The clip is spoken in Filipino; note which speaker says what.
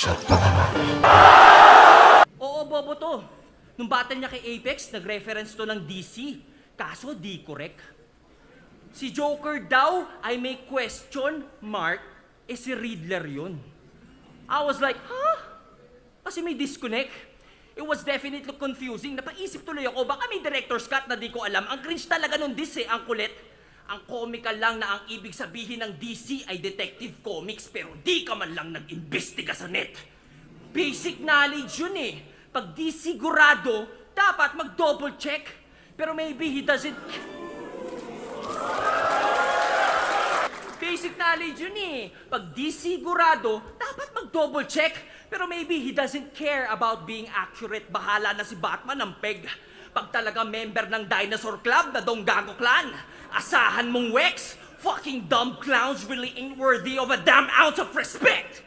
Speaker 1: Shot pa naman.
Speaker 2: Oo, bobo to. Nung battle niya kay Apex, nag-reference to ng DC. Kaso di correct. Si Joker daw ay may question mark, si Riddler yun. I was like, huh? Kasi may disconnect. It was definitely confusing. Napaisip tuloy ako, baka may director's cut na di ko alam. Ang cringe talaga nung DC, ang kulit. Ang comical lang na ang ibig sabihin ng DC ay detective comics pero di ka man lang nag-imbestiga sa net. Basic knowledge yun eh. Pag di sigurado, dapat mag-double check. Pero maybe he doesn't... Basic knowledge yun eh. Pag di sigurado, dapat mag-double check. Pero maybe he doesn't care about being accurate. Bahala na si Batman ng peg. Pag talaga member ng Dinosaur Club na Donggago Clan, asahan mong Wex, fucking dumb clowns really ain't worthy of a damn ounce of respect!